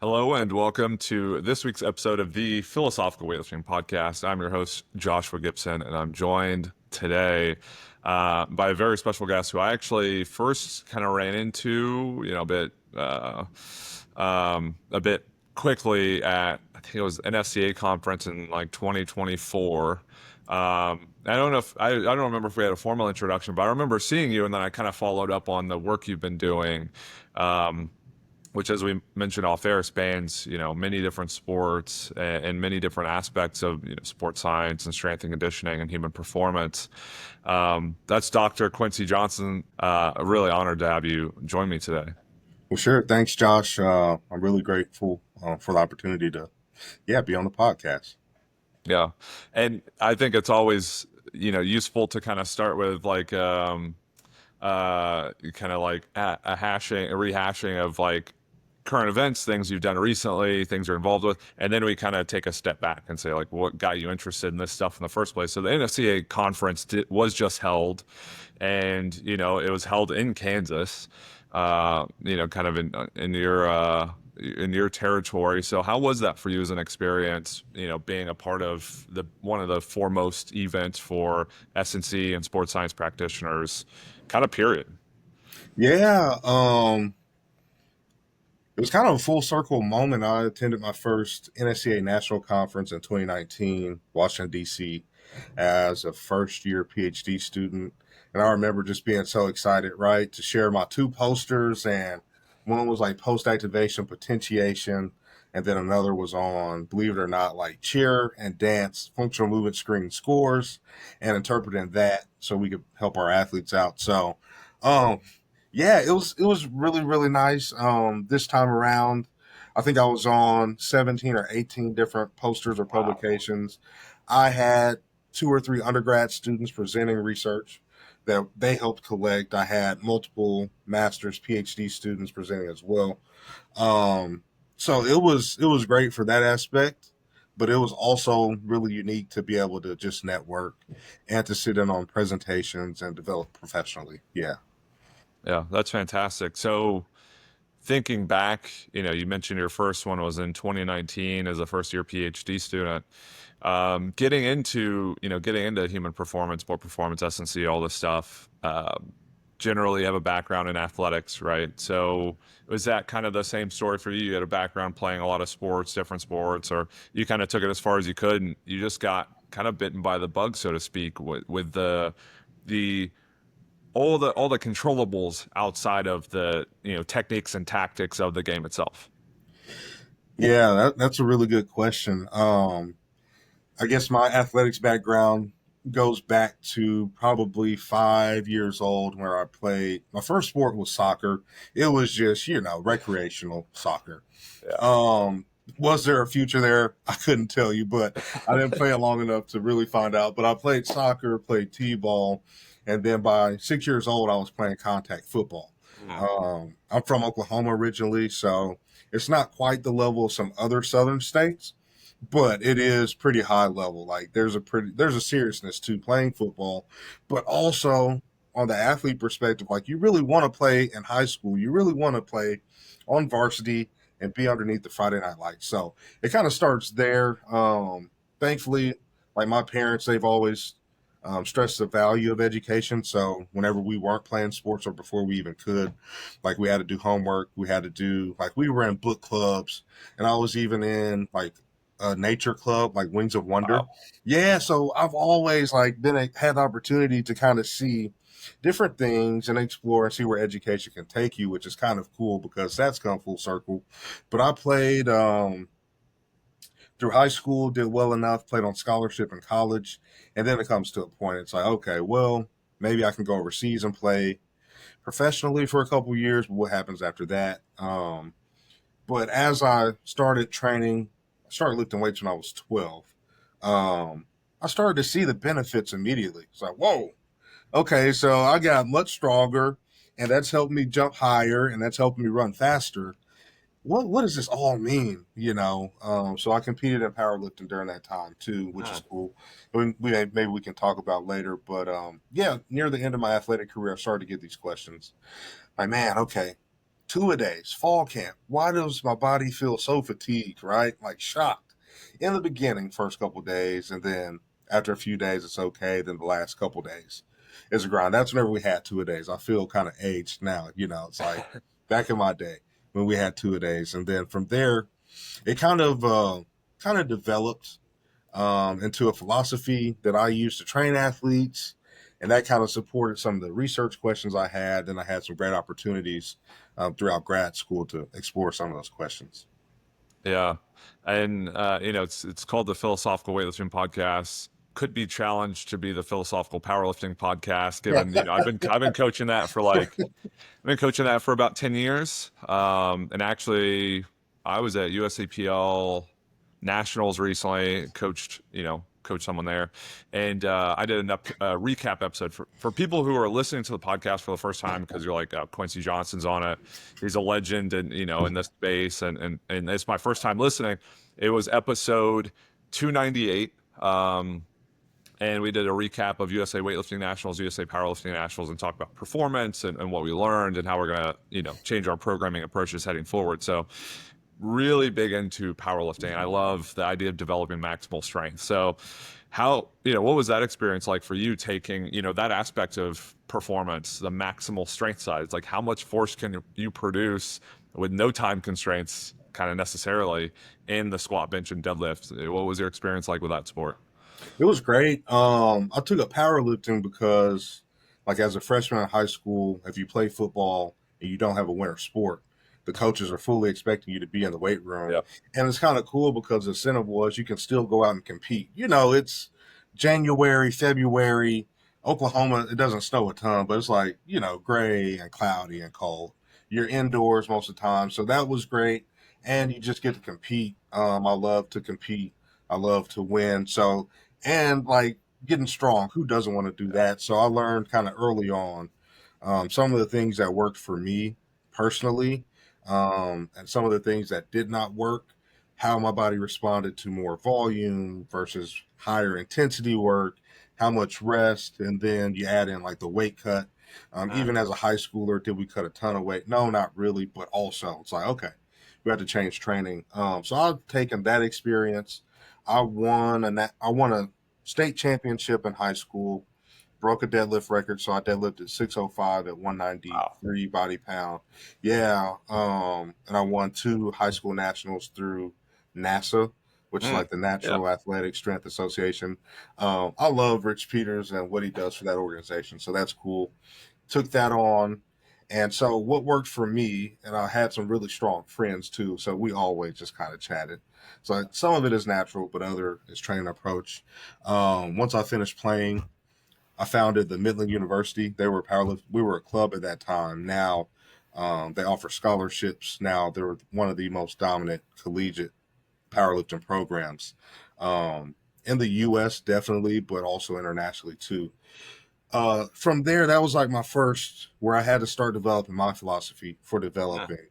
Hello and welcome to this week's episode of the Philosophical Weightlifting Podcast. I'm your host, Joshua Gibson, and I'm joined today by a very special guest who I actually first kind of ran into, a bit quickly at, I think it was an NCAA conference in like 2024. I don't remember if we had a formal introduction, but I remember seeing you, and then I kind of followed up on the work you've been doing. Which, as we mentioned off air, spans many different sports and many different aspects of sports science and strength and conditioning and human performance. That's Dr. Quincy Johnson. Really honored to have you join me today. Well, sure. Thanks, Josh. I'm really grateful for the opportunity to, be on the podcast. Yeah, and I think it's always useful to kind of start with like kind of like a rehashing of like current events, things you've done recently, things you're involved with, and then we kind of take a step back and say like what got you interested in this stuff in the first place. So the NCAA conference was just held, and it was held in Kansas, kind of in your territory. So how was that for you as an experience, being a part of the one of the foremost events for S&C and sports science practitioners, kind of period? Yeah, it was kind of a full circle moment. I attended my first NSCA National Conference in 2019, Washington, D.C., as a first year PhD student. And I remember just being so excited, right, to share my two posters. And one was like post activation potentiation. And then another was on, believe it or not, like cheer and dance, functional movement screening scores, and interpreting that so we could help our athletes out. So, um, yeah, it was really nice. This time around, I think I was on 17 or 18 different posters or Wow. publications. I had two or three undergrad students presenting research that they helped collect. I had multiple master's, PhD students presenting as well. Um, so it was great for that aspect, but it was also really unique to be able to just network and to sit in on presentations and develop professionally. Yeah. Yeah, that's fantastic. So thinking back, you mentioned your first one was in 2019 as a first year PhD student. Getting into human performance, sport performance, S&C, all this stuff. Generally have a background in athletics, right? So was that kind of the same story for you? You had a background playing a lot of sports, different sports, or you kind of took it as far as you could, and you just got kind of bitten by the bug, so to speak, with the all the controllables outside of the techniques and tactics of the game itself. Yeah, that's a really good question. I guess my athletics background goes back to probably 5 years old where I played. My first sport was soccer. It was just, recreational soccer. Yeah. Um, was there a future there? I couldn't tell you, but I didn't play it long enough to really find out. But I played soccer, played t-ball, and then by 6 years old, I was playing contact football. Mm. I'm from Oklahoma originally, so it's not quite the level of some other southern states, but it is pretty high level. Like there's a seriousness to playing football, but also on the athlete perspective, like you really want to play in high school, you really want to play on varsity and be underneath the Friday night lights. So it kind of starts there. Thankfully, like my parents, they've always stressed the value of education. So whenever we weren't playing sports or before we even could, like we had to do homework, we had to do like we were in book clubs, and I was even in like a nature club like Wings of Wonder. Wow. Yeah, so I've always like had the opportunity to kind of see different things and explore and see where education can take you, which is kind of cool because that's come full circle. But I played through high school, did well enough, played on scholarship in college, and then it comes to a point it's like, okay, well, maybe I can go overseas and play professionally for a couple years, but what happens after that? But as I started training, I started lifting weights when I was 12. I started to see the benefits immediately. It's like, whoa, okay, so I got much stronger, and that's helped me jump higher, and that's helping me run faster. What does this all mean? So I competed in powerlifting during that time too, which is Mm. cool. Maybe we can talk about later, but yeah, near the end of my athletic career, I started to get these questions. Like, man, okay, 2-a-days, fall camp. Why does my body feel so fatigued, right? Like shocked in the beginning, first couple of days, and then after a few days, it's okay. Then the last couple of days is a grind. That's whenever we had 2-a-days. I feel kind of aged now. It's like back in my day when we had 2-a-days, and then from there, it kind of developed into a philosophy that I used to train athletes. And that kind of supported some of the research questions I had. And I had some great opportunities throughout grad school to explore some of those questions. Yeah, and it's called the Philosophical Weightlifting Podcast. Could be challenged to be the Philosophical Powerlifting Podcast, given I've been coaching that for I've been coaching that for about 10 years. And actually, I was at USAPL Nationals recently, coached someone there. And I did a recap episode for people who are listening to the podcast for the first time because you're like, Quincy Johnson's on it. He's a legend and, in this space. And it's my first time listening. It was episode 298. And we did a recap of USA Weightlifting Nationals, USA Powerlifting Nationals, and talk about performance and what we learned and how we're going to, change our programming approaches heading forward. So really big into powerlifting. I love the idea of developing maximal strength. So what was that experience like for you taking, that aspect of performance, the maximal strength side? It's like how much force can you produce with no time constraints kind of necessarily in the squat, bench, and deadlift? What was your experience like with that sport? It was great. I took up powerlifting because, like, as a freshman in high school, if you play football and you don't have a winter sport, the coaches are fully expecting you to be in the weight room. Yeah. And it's kind of cool because the incentive was you can still go out and compete. It's January, February, Oklahoma. It doesn't snow a ton, but it's like, gray and cloudy and cold. You're indoors most of the time. So that was great. And you just get to compete. I love to compete. I love to win. So, and like getting strong. Who doesn't want to do that? So I learned kind of early on some of the things that worked for me personally, and some of the things that did not work. How my body responded to more volume versus higher intensity work, how much rest, and then you add in like the weight cut. Even as a high schooler, did we cut a ton of weight? No, not really, but also it's like okay, we had to change training. So I've taken that experience. I won a state championship in high school, broke a deadlift record, so I deadlifted 605 at Wow. 193 body pound. Yeah, and I won 2 high school nationals through NASA, which is like the Yeah. Natural Athletic Strength Association. I love Rich Peters and what he does for that organization, so that's cool. Took that on. And so what worked for me, and I had some really strong friends too, so we always just kind of chatted. So some of it is natural, but other is training approach. Once I finished playing, I founded the Midland University. They were powerlift. We were a club at that time. Now they offer scholarships. Now they're one of the most dominant collegiate powerlifting programs in the U.S. definitely, but also internationally too. From there, that was like my first where I had to start developing my philosophy for developing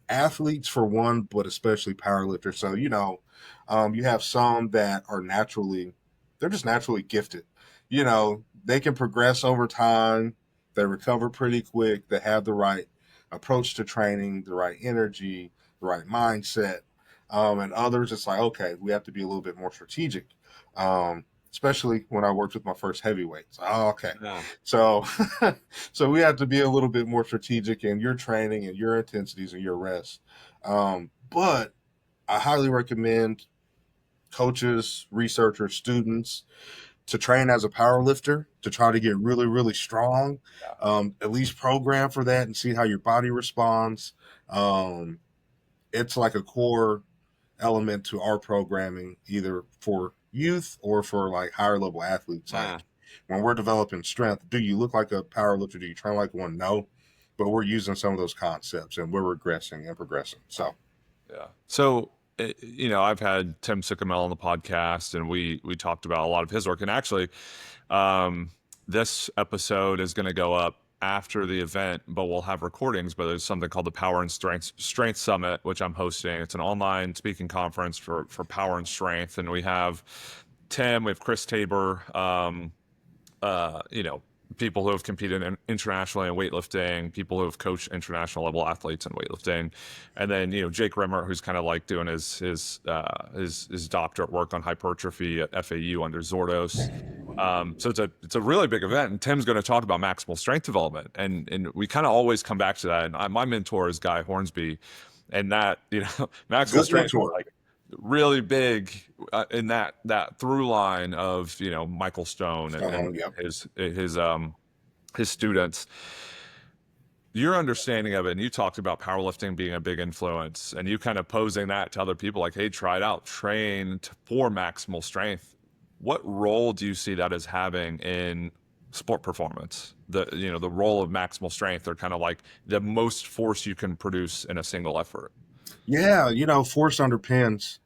athletes for one, but especially powerlifters. So, you have some that are they're just naturally gifted. They can progress over time. They recover pretty quick. They have the right approach to training, the right energy, the right mindset. And others, it's like, okay, we have to be a little bit more strategic. Especially when I worked with my first heavyweights. Oh, okay. Yeah. So, so we have to be a little bit more strategic in your training and your intensities and your rest. But I highly recommend coaches, researchers, students to train as a power lifter to try to get really, really strong. At least program for that and see how your body responds. Um, it's like a core element to our programming, either for youth or for like higher level athletes. Yeah. Like when we're developing strength, do you look like a power lifter? Do you train like one? No. But we're using some of those concepts and we're regressing and progressing. So Yeah. So, I've had Tim Sycamel on the podcast, and we talked about a lot of his work. And actually, um, this episode is going to go up after the event, but we'll have recordings. But there's something called the Power and Strength Summit, which I'm hosting. It's an online speaking conference for power and strength, and we have Tim, we have Chris Tabor, you know, people who have competed internationally in weightlifting, people who have coached international level athletes in weightlifting, and then Jake Rimmer, who's kind of like doing his doctorate work on hypertrophy at FAU under Zordos. So it's a really big event, and Tim's going to talk about maximal strength development, and we kind of always come back to that. And my mentor is Guy Hornsby, and that maximal Good strength is mentor. like really big in that through line of Michael Stone and Yep. his students. Your understanding of it, and you talked about powerlifting being a big influence, and you kind of posing that to other people like, hey, try it out, train for maximal strength. What role do you see that as having in sport performance? The role of maximal strength, or kind of like the most force you can produce in a single effort. Yeah, force underpins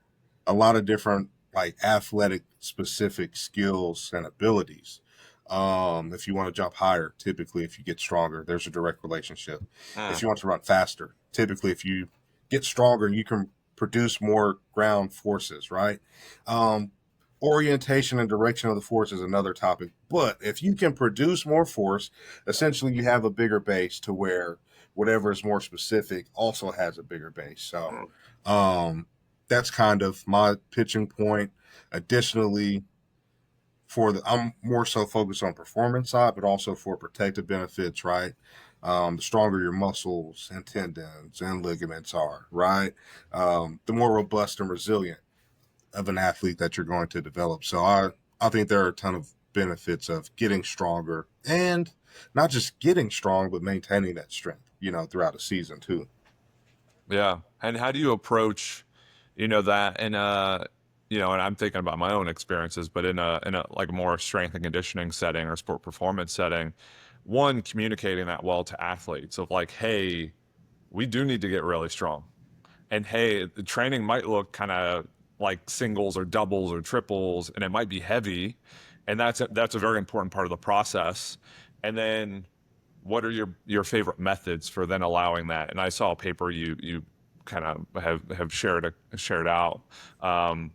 a lot of different like athletic specific skills and abilities. If you want to jump higher, typically if you get stronger, there's a direct relationship. If you want to run faster, typically if you get stronger, you can produce more ground forces, right? Um, Orientation and direction of the force is another topic. But if you can produce more force, essentially you have a bigger base to where whatever is more specific also has a bigger base. So um, that's kind of my pitching point. Additionally, I'm more so focused on performance side, but also for protective benefits, right? The stronger your muscles and tendons and ligaments are, right? The more robust and resilient of an athlete that you're going to develop. So I think there are a ton of benefits of getting stronger, and not just getting strong, but maintaining that strength, throughout a season too. Yeah. And how do you approach, that in and I'm thinking about my own experiences, but in a like more strength and conditioning setting or sport performance setting, one, communicating that well to athletes of like, hey, we do need to get really strong. And hey, the training might look kind of like singles or doubles or triples, and it might be heavy. And that's a very important part of the process. And then what are your favorite methods for then allowing that? And I saw a paper you kind of have shared out, kind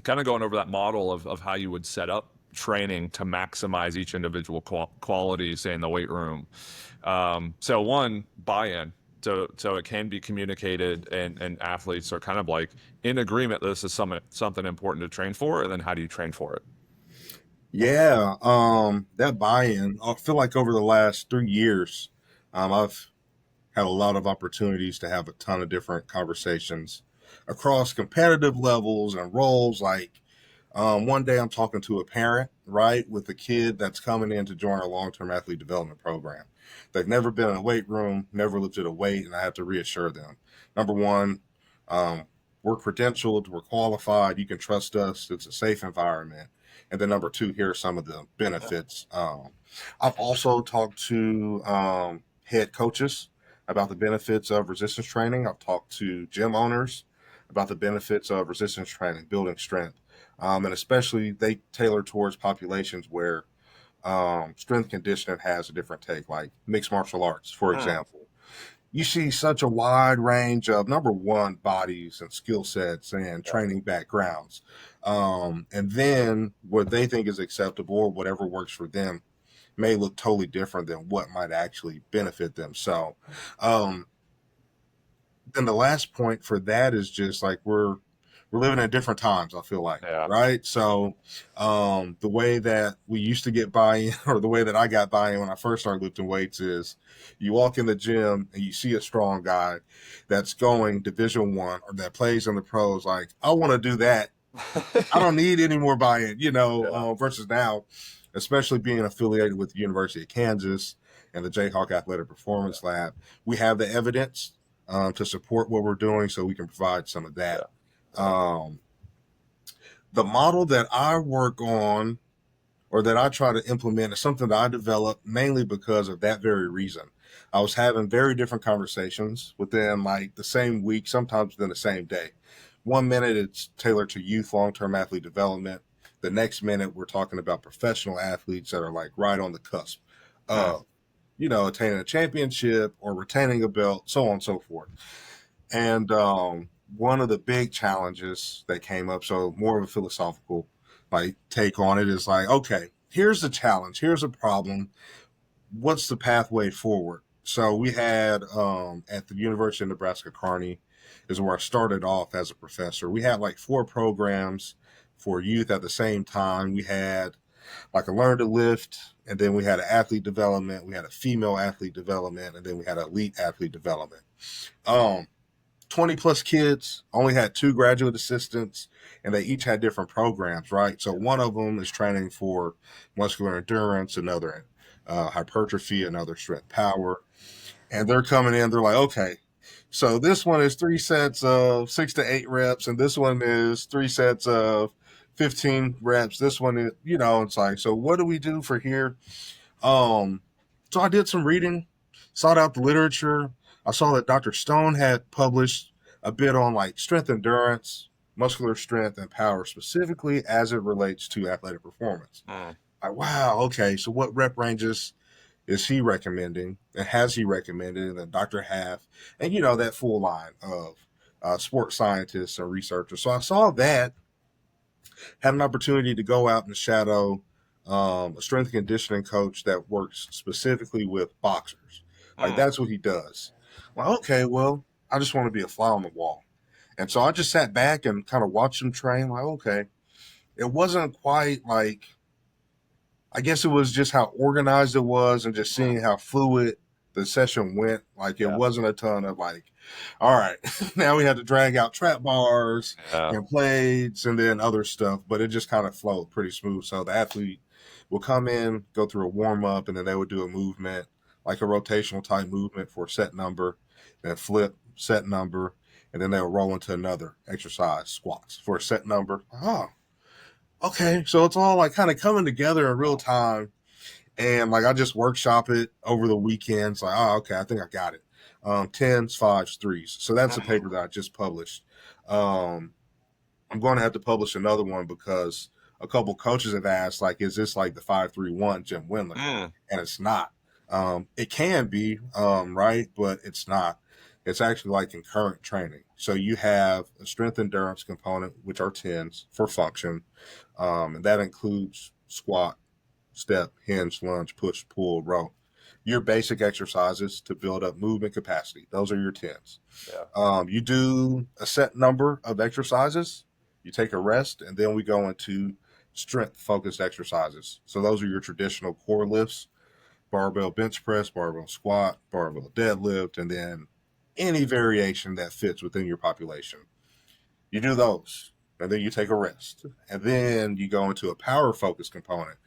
of going over that model of how you would set up training to maximize each individual quality, say in the weight room. So one, buy-in. So it can be communicated, and athletes are kind of like in agreement that this is something important to train for, and then how do you train for it? Yeah, that buy-in. I feel like over the last 3 years, I've had a lot of opportunities to have a ton of different conversations across competitive levels and roles. Like one day I'm talking to a parent, right, with a kid that's coming in to join our long-term athlete development program. They've never been in a weight room, never lifted a weight, and I have to reassure them. Number one, um, we're credentialed, we're qualified, you can trust us, it's a safe environment. And then number two, here are some of the benefits. I've also talked to head coaches about the benefits of resistance training. I've talked to gym owners about the benefits of resistance training, building strength. And especially they tailor towards populations where strength conditioning has a different take, like mixed martial arts, for example. You see such a wide range of number one bodies and skill sets and training backgrounds. And then what they think is acceptable or whatever works for them may look totally different than what might actually benefit them. So, um, then the last point for that is just like we're living in different times, I feel like, Yeah. right? So the way that we used to get buy-in, or the way that I got buy-in when I first started lifting weights, is you walk in the gym and you see a strong guy that's going Division 1 or that plays in the pros, like, I want to do that. I don't need any more buy-in, Yeah. versus now, especially being affiliated with the University of Kansas and the Jayhawk Athletic Performance Lab, we have the evidence to support what we're doing, so we can provide some of that. Yeah. Yeah. Um, the model that I work on, or that I try to implement, is something that I developed mainly because of that very reason. I was having very different conversations within like the same week, sometimes within the same day. One minute it's tailored to youth long-term athlete development. The next minute we're talking about professional athletes that are like right on the cusp of, attaining a championship or retaining a belt, so on and so forth. And one of the big challenges that came up, so more of a philosophical like take on it, is like, okay, here's the challenge, here's a problem. what's the pathway forward? So we had at the University of Nebraska Kearney is where I started off as a professor. We had like 4 programs for youth at the same time. We had like a learn to lift, and then we had an athlete development, we had a female athlete development, and then we had elite athlete development. Um, 20 plus kids, only had 2 graduate assistants, and they each had different programs, right? So one of them is training for muscular endurance, another hypertrophy, another strength power. And they're coming in, they're like, okay, so this one is 3 sets of 6 to 8 reps, and this one is 3 sets of 15 reps. This one is, it's like, so what do we do for here? Um, so I did some reading, sought out the literature. I saw that Dr. Stone had published a bit on like strength endurance, muscular strength, and power, specifically as it relates to athletic performance. Mm. Like, wow, okay, so what rep ranges is he recommending and has he recommended? And then Dr. Half, and that full line of sports scientists and researchers. So I saw that, had an opportunity to go out and shadow a strength and conditioning coach that works specifically with boxers. Like Mm. that's what he does. Well, okay, well, I just want to be a fly on the wall. And so I just sat back and kind of watched him train. Like, okay, it wasn't quite like, I guess it was just how organized it was and just Mm. seeing how fluid the session went. Like it Yeah. wasn't a ton of like, all right, now we had to drag out trap bars Yeah. and plates and then other stuff, but it just kind of flowed pretty smooth. So the athlete will come in, go through a warm up, and then they would do a movement, like a rotational type movement for a set number, then flip set number, and then they'll roll into another exercise, squats for a set number. Oh, okay. So it's all like kind of coming together in real time. And like I just workshop it over the weekends. Like, oh, okay, I think I got it. Tens, fives, threes. So that's a Mm. paper that I just published. Um, I'm going to have to publish another one because a couple coaches have asked, like, is this like the 5-3-1 Jim Wendler? Mm. And it's not. It can be, right, but it's not. It's actually like concurrent training. So you have a strength endurance component, which are tens for function, and that includes squat, step, hinge, lunge, push, pull, row. Your basic exercises to build up movement capacity. Those are your tens. Yeah. You do a set number of exercises, you take a rest, and then we go into strength focused exercises. So those are your traditional core lifts, barbell bench press, barbell squat, barbell deadlift, and then any variation that fits within your population. You do those, and then you take a rest. And then you go into a power focused component,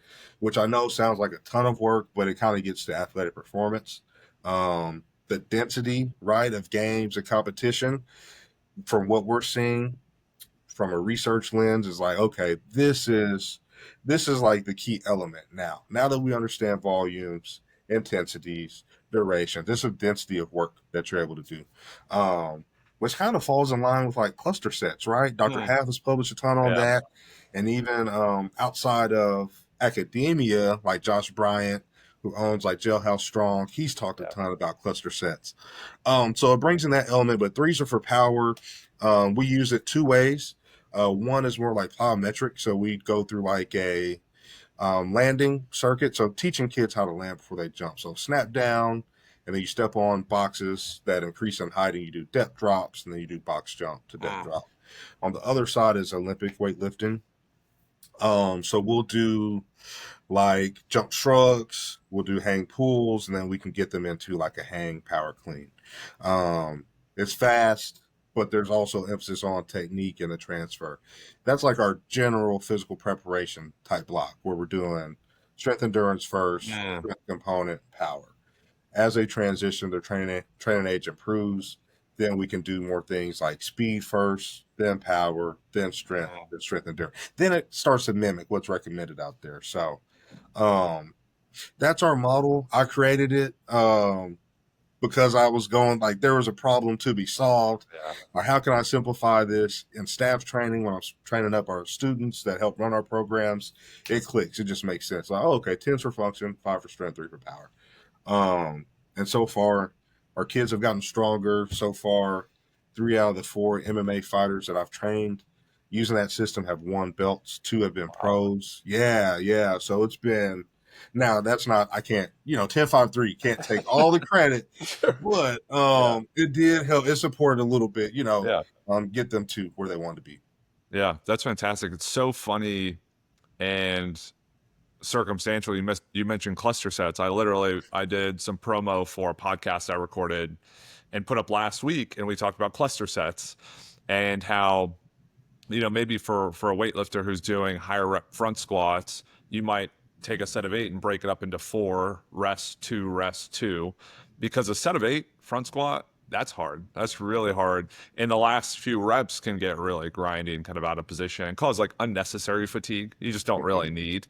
which I know sounds like a ton of work, but it kind of gets to athletic performance. The density, right, of games and competition from what we're seeing from a research lens is like, okay, this is like the key element now. Now that we understand volumes, intensities, duration, this is density of work that you're able to do. Which kind of falls in line with like cluster sets, right? Dr. Mm. Half has published a ton on Yeah. that. And even outside of academia, like Josh Bryant, who owns like Jailhouse Strong, he's talked a Yeah. ton about cluster sets. So it brings in that element, but threes are for power. We use it 2 ways. One is more like plyometric, so we go through like a landing circuit. So teaching kids how to land before they jump. So snap down, and then you step on boxes that increase in height, and you do depth drops, and then you do box jump to depth Mm. drop. On the other side is Olympic weightlifting. So we'll do like jump shrugs, we'll do hang pulls, and then we can get them into like a hang power clean. It's fast, but there's also emphasis on technique and the transfer. That's like our general physical preparation type block where we're doing strength endurance first, Mm. strength component, power. As they transition, their training age improves. Then we can do more things like speed first, then power, Mm. then strength endurance. Then it starts to mimic what's recommended out there. So um, that's our model. I created it because I was going like there was a problem to be solved. Yeah. Like, how can I simplify this in staff training when I'm training up our students that help run our programs? It clicks. It just makes sense. Like, oh, okay, 10's for function, 5 for strength, 3 for power. And so far, our kids have gotten stronger. So far, 3 out of the 4 MMA fighters that I've trained using that system have won belts. 2 have been Wow. pros. Yeah, yeah. So it's been Now that's not, I can't, 10-5-3 can't take all the credit, Sure. but Yeah. it did help. It supported a little bit, Yeah. get them to where they wanted to be. Yeah. That's fantastic. It's so funny and circumstantial. You mentioned cluster sets. I did some promo for a podcast I recorded and put up last week, and we talked about cluster sets and how, maybe for a weightlifter who's doing higher rep front squats, you might take a set of 8 and break it up into 4, rest 2, rest 2, because a set of 8 front squat, that's hard. That's really hard. And the last few reps can get really grindy and kind of out of position and cause like unnecessary fatigue you just don't really Mhm. need.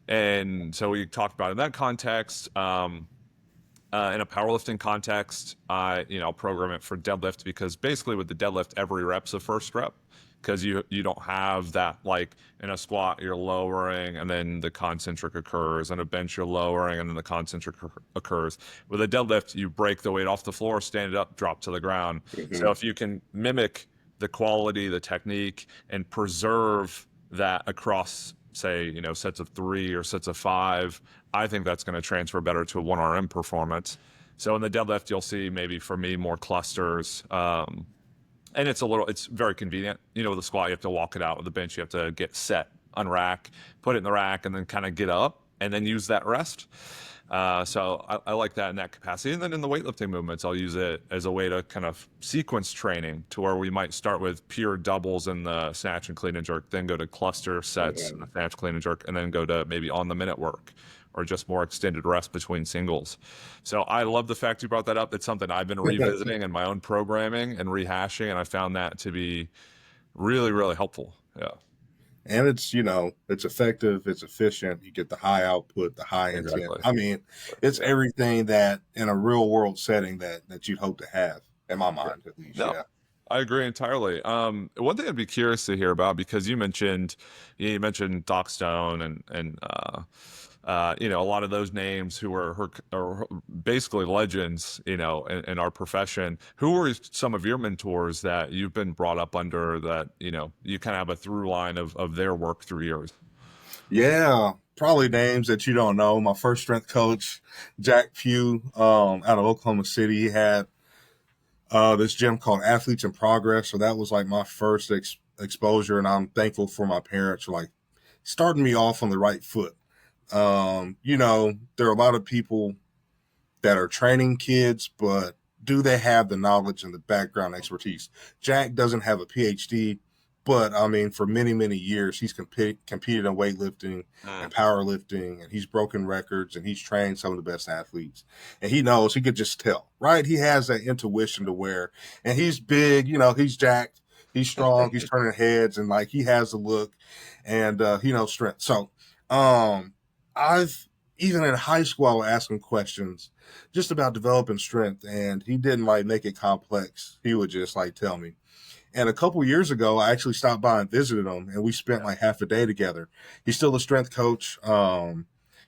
And so we talked about in that context. In a powerlifting context, I'll program it for deadlift, because basically with the deadlift, every rep's a first rep, because you don't have that, like in a squat you're lowering and then the concentric occurs, and a bench you're lowering and then the concentric occurs. With a deadlift, you break the weight off the floor, stand it up, drop to the ground. So Mhm. if you can mimic the quality, the technique, and preserve that across, say, sets of 3 or sets of 5, I think that's going to transfer better to a 1RM performance. So in the deadlift, you'll see maybe for me more clusters. And it's very convenient. With the squat, you have to walk it out. With the bench, you have to get set, unrack, put it in the rack, and then kind of get up and then use that rest. So I like that in that capacity. And then in the weightlifting movements, I'll use it as a way to kind of sequence training, to where we might start with pure doubles in the snatch and clean and jerk, then go to cluster sets in the snatch, clean and jerk, and then go to maybe on the minute work or just more extended rest between singles. So I love the fact you brought that up. It's something I've been revisiting in my own programming and rehashing, and I found that to be really, really helpful. Yeah, And it's effective, it's efficient. You get the high output, the high intent. exactly. I mean, it's Yeah. everything that in a real world setting that you'd hope to have, in my Yeah. mind, at least. No, Yeah. I agree entirely. One thing I'd be curious to hear about, because you mentioned Doc Stone and a lot of those names who are basically legends, in our profession. Who were some of your mentors that you've been brought up under, that, you kind of have a through line of their work through yours? Yeah. Probably names that you don't know. My first strength coach, Jack Pugh, out of Oklahoma City, he had this gym called Athletes in Progress. So that was like my first exposure, and I'm thankful for my parents for like starting me off on the right foot. There are a lot of people that are training kids, but do they have the knowledge and the background expertise? Jack doesn't have a PhD, but I mean, for many, many years, he's competed in weightlifting and Mm. powerlifting, and he's broken records, and he's trained some of the best athletes. And he knows, he could just tell, right? He has that intuition to where, and he's big, he's jacked, he's strong, he's turning heads, and like he has the look, and he knows strength. So, I've even in high school, I would ask him questions just about developing strength, and he didn't like make it complex. He would just like tell me. And a couple years ago, I actually stopped by and visited him, and we spent like half a day together. He's still a strength coach.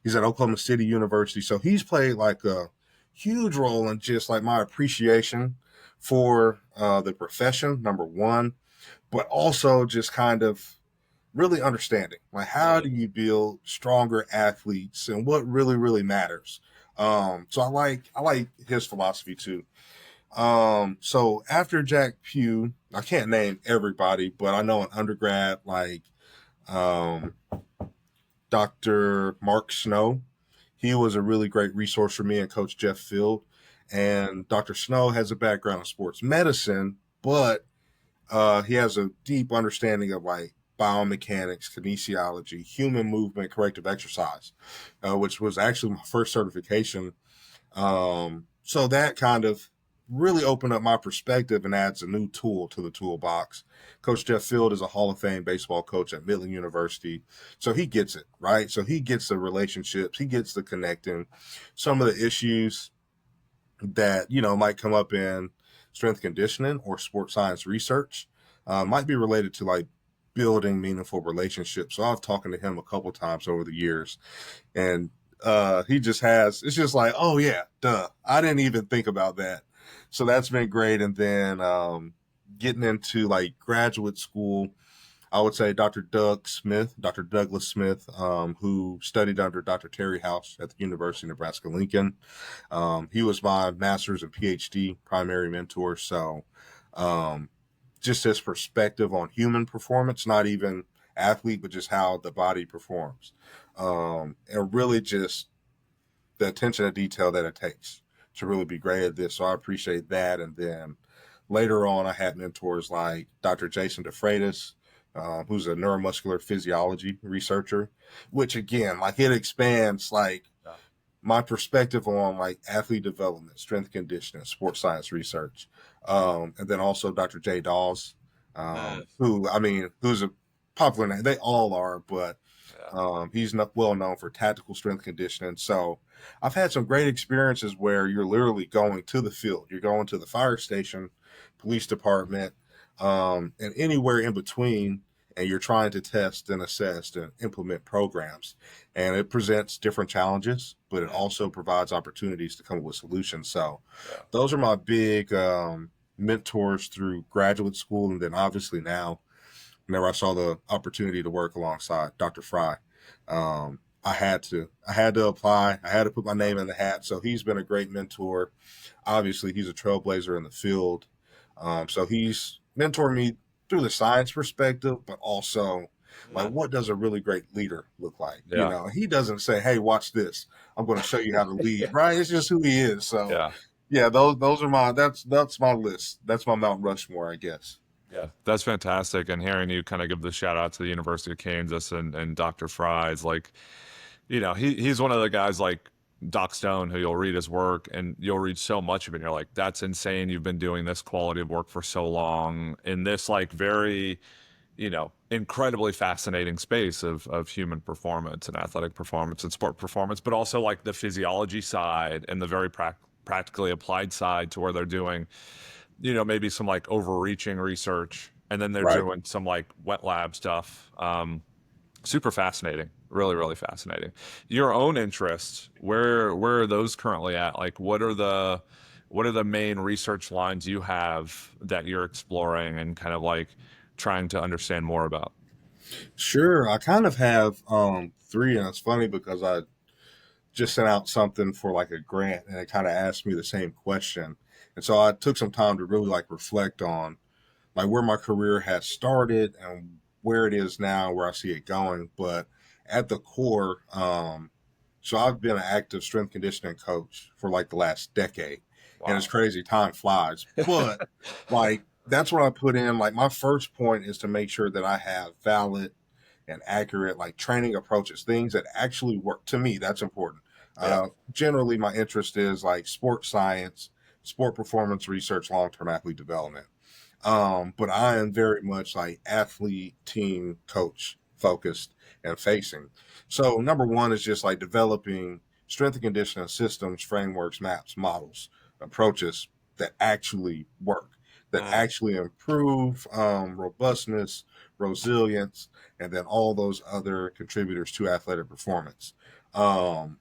He's at Oklahoma City University, so he's played like a huge role in just like my appreciation for the profession, number one, but also just kind of really understanding like how do Mm. you build stronger athletes and what really matters. So I like his philosophy too. So after Jack Pugh, I can't name everybody, but I know an undergrad like um, Dr. Mark Snow. He was a really great resource for me and Coach Jeff Field. And Dr. Snow has a background in sports medicine, but he has a deep understanding of like biomechanics, kinesiology, human movement, corrective exercise, which was actually my first certification. So that kind of really opened up my perspective and adds a new tool to the toolbox. Coach Jeff Field is a Hall of Fame baseball coach at Midland University. So he gets it, right? So he gets the relationships, he gets the connecting. Some of the issues that, might come up in strength conditioning or sports science research might be related to like building meaningful relationships. So I've talked to him a couple times over the years, and he just has, it's just like, oh yeah, duh, I didn't even think about that. So that's been great. And then getting into like graduate school, I would say Dr. Dr. Douglas Smith, who studied under Dr. Terry House at the University of Nebraska Lincoln. He was my master's and PhD primary mentor. So, um, just his perspective on human performance, not even athlete, but just how the body performs. And really just the attention to detail that it takes to really be great at this. So I appreciate that. And then later on, I had mentors like Dr. Jason DeFreitas, who's a neuromuscular physiology researcher, which again, like it expands like Yeah. my perspective on like athlete development, strength conditioning, sports science research. And then also Dr. Jay Dawes, Nice. who, I mean, who's a popular name. They all are, but Yeah. he's not well known for tactical strength conditioning. So I've had some great experiences where you're literally going to the field. You're going to the fire station, police department, and anywhere in between, and you're trying to test and assess and implement programs. And it presents different challenges, but it Mm. also provides opportunities to come up with solutions. So Yeah. those are my big mentors through graduate school. And then obviously now, whenever I saw the opportunity to work alongside Dr. Fry, I had to apply. I had to put my name in the hat. So he's been a great mentor. Obviously, he's a trailblazer in the field. So he's mentored me through the science perspective, but also like Mm. what does a really great leader look like? You Yeah. know, he doesn't say, "Hey, watch this. I'm going to show you how to lead." Right? It's just who he is. So Yeah. yeah, those are my that's my list. That's my Mount Rushmore, I guess. Yeah, that's fantastic. And hearing you kind of give the shout out to the University of Kansas and Dr. Fry is like, he's one of the guys like Doc Stone who you'll read his work and you'll read so much of it. And you're like, that's insane. You've been doing this quality of work for so long in this like very, incredibly fascinating space of human performance and athletic performance and sport performance, but also like the physiology side and the very practically applied side to where they're doing maybe some like overreaching research, and then they're Right. doing some like wet lab stuff. Super fascinating, really, really fascinating. Your own interests, where are those currently at? Like, what are the main research lines you have that you're exploring and kind of like trying to understand more about? Sure. I kind of have three, and it's funny because I just sent out something for like a grant and it kind of asked me the same question. And so I took some time to really like reflect on like where my career has started and where it is now, where I see it going. But at the core, so I've been an active strength conditioning coach for like the last decade. And it's Wow. crazy, time flies. But like that's what I put in. Like my first point is to make sure that I have valid and accurate like training approaches, things that actually work. To me, that's important. Yeah. Generally, my interest is like sports science, sport performance research, long-term athlete development. But I am very much like athlete, team, coach focused and facing. So number one is just like developing strength and conditioning systems, frameworks, maps, models, approaches that actually work, that Mm. actually improve robustness, resilience, and then all those other contributors to athletic performance. Um,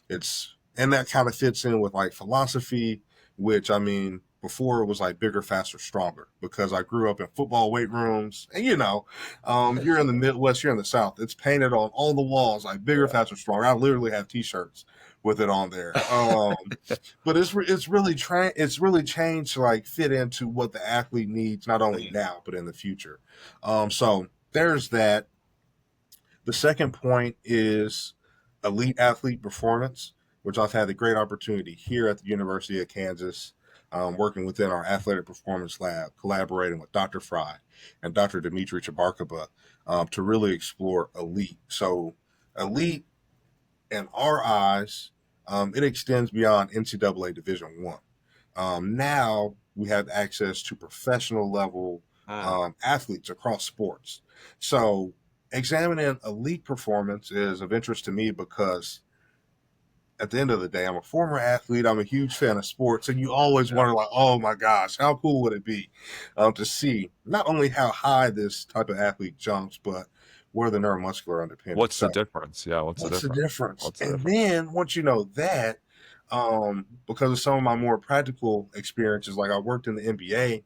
it's and that kind of fits in with like philosophy, which I mean, before it was like bigger, faster, stronger, because I grew up in football weight rooms, and you're in the Midwest, you're in the South. It's painted on all the walls like bigger, faster, stronger. I literally have T-shirts with it on there. But it's really changed to like fit into what the athlete needs, not only now but in the future. So there's that. The second point is elite athlete performance, which I've had the great opportunity here at the University of Kansas, working within our athletic performance lab, collaborating with Dr. Fry and Dr. Dimitri Chabarkova to really explore elite. So, elite in our eyes, it extends beyond NCAA Division One. Now we have access to professional level Mm. athletes across sports. So examining elite performance is of interest to me because at the end of the day, I'm a former athlete. I'm a huge fan of sports, and you always Yeah. wonder, like, oh my gosh, how cool would it be to see not only how high this type of athlete jumps, but where the neuromuscular underpinning. What's the So difference? Yeah, what's the what's the difference? difference? What's the And difference? then once you know that, because of some of my more practical experiences, like I worked in the NBA,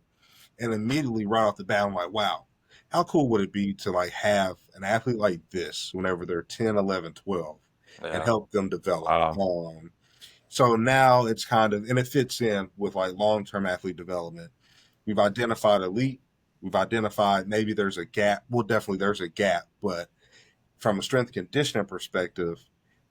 and immediately right off the bat, I'm like, wow, how cool would it be to like have an athlete like this whenever they're 10, 11, 12, and Yeah. help them develop? Wow. So now it's kind of, and it fits in with like long-term athlete development. We've identified elite. We've identified maybe there's a gap. Well, definitely there's a gap, but from a strength conditioning perspective,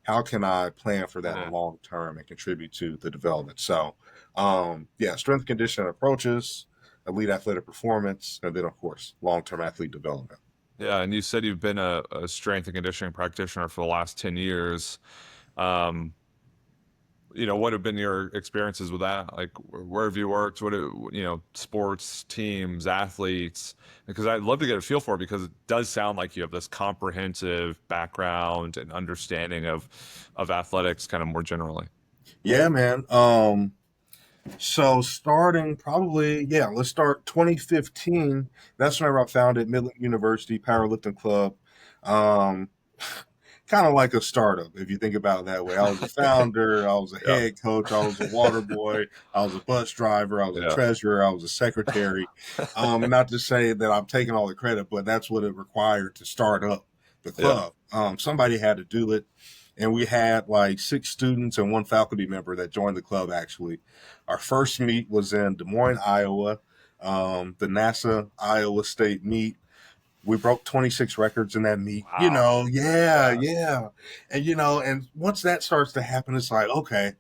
how can I plan for that in the Mhm. long term and contribute to the development? So, yeah, strength conditioning approaches, elite athletic performance, and then of course long term athlete development. Yeah, and you said you've been a strength and conditioning practitioner for the last 10 years. Um, what have been your experiences with that? Like, where have you worked? Sports, teams, athletes? Because I'd love to get a feel for it because it does sound like you have this comprehensive background and understanding of athletics kind of more generally. Yeah, man. So starting probably, yeah, let's start 2015. That's whenever I founded Midland University Powerlifting Club. Um, kind of like a startup, if you think about it that way. I was a founder, I was a Yeah. head coach, I was a water boy, I was a bus driver, I was a Yeah. treasurer, I was a secretary. And not to say that I'm taking all the credit, but that's what it required to start up the Yeah. club. Somebody had to do it. And we had like 6 students and 1 faculty member that joined the club actually. Our first meet was in Des Moines, Iowa, the NASA Iowa State meet. We broke 26 records in that meet. Wow. Yeah, Yeah. yeah. And and once that starts to happen, it's like, okay,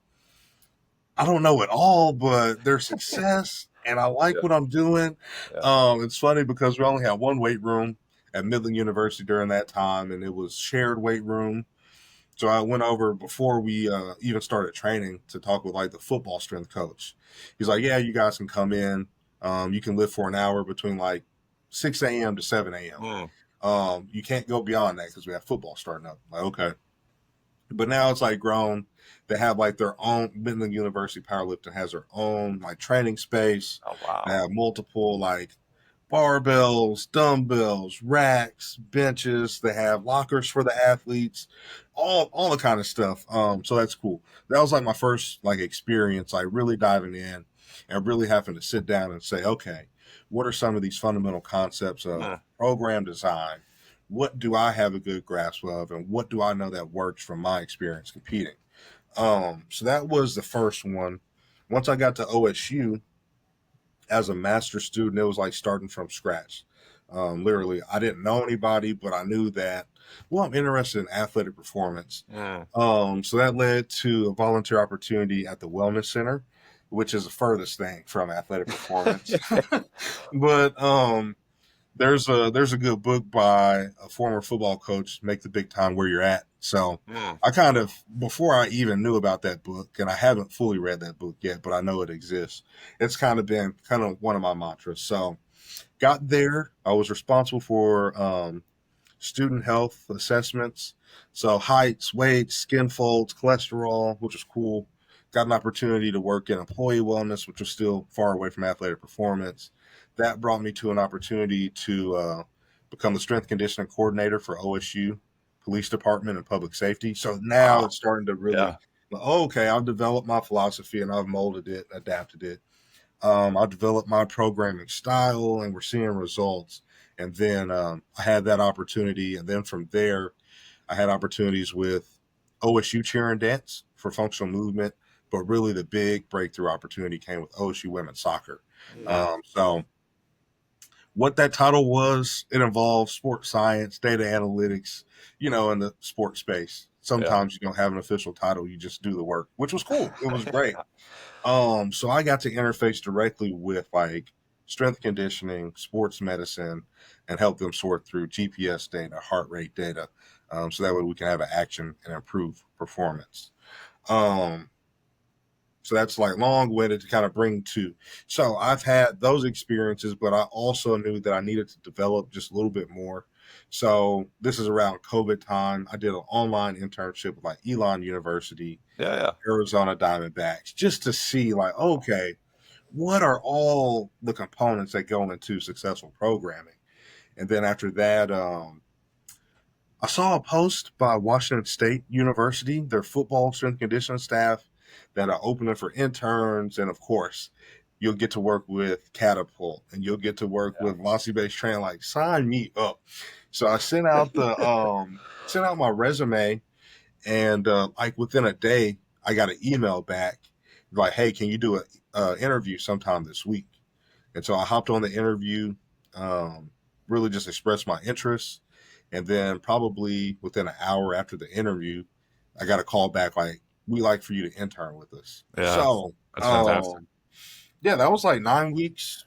I don't know it all, but there's success and I like Yeah. what I'm doing. Yeah. It's funny because we only had one weight room at Midland University during that time, and it was shared weight room. So I went over before we even started training to talk with like the football strength coach. He's like, "Yeah, you guys can come in. You can lift for an hour between like 6 a.m. to 7 a.m. Mm. You can't go beyond that because we have football starting up." I'm like, okay, but now it's like grown. They have like their own. Midland University Powerlifting has their own like training space. Oh, They wow. have multiple like barbells, dumbbells, racks, benches. They have lockers for the athletes, all the kind of stuff. So that's cool. That was like my first like experience, like really diving in and really having to sit down and say, okay, what are some of these fundamental concepts of Mm. program design? What do I have a good grasp of, and what do I know that works from my experience competing? So that was the first one. Once I got to OSU, as a master student, it was like starting from scratch. Literally, I didn't know anybody, but I knew that, well, I'm interested in athletic performance. Mm. So that led to a volunteer opportunity at the Wellness Center, which is the furthest thing from athletic performance. But there's a good book by a former football coach, Make the Big Time Where You're At. So Mm. I kind of, before I even knew about that book, and I haven't fully read that book yet, but I know it exists. It's kind of been kind of one of my mantras. So got there. I was responsible for student health assessments. So heights, weights, skin folds, cholesterol, which was cool. Got an opportunity to work in employee wellness, which was still far away from athletic performance. That brought me to an opportunity to become the strength conditioning coordinator for OSU Police Department and Public Safety. So now Wow. it's starting to really, Yeah. oh, okay, I've developed my philosophy and I've molded it, adapted it. I developed my programming style, and we're seeing results. And then I had that opportunity, and then from there, I had opportunities with OSU cheer and dance for functional movement. But really, the big breakthrough opportunity came with OSU women's soccer. Mm. So what that title was, it involves sports science, data analytics, in the sports space. Yeah. Sometimes you don't have an official title, you just do the work, which was cool. It was great. So I got to interface directly with like strength conditioning, sports medicine, and help them sort through GPS data, heart rate data, so that way we can have an action and improve performance. Um, so that's like long-winded to kind of bring to. So I've had those experiences, but I also knew that I needed to develop just a little bit more. So this is around COVID time. I did an online internship with like Elon University, Yeah. Yeah. Arizona Diamondbacks, just to see like, okay, what are all the components that go into successful programming? And then after that, I saw a post by Washington State University, their football strength conditioning staff, that are opening for interns. And of course, you'll get to work with Catapult, and you'll get to work with velocity based training. Like, sign me up. So I sent out my resume, and like within a day, I got an email back like, "Hey, can you do a interview sometime this week?" And so I hopped on the interview, um, really just expressed my interest, and then probably within an hour after the interview, I got a call back like, "We like for you to intern with us." Yeah. So That's fantastic. yeah, that was like 9 weeks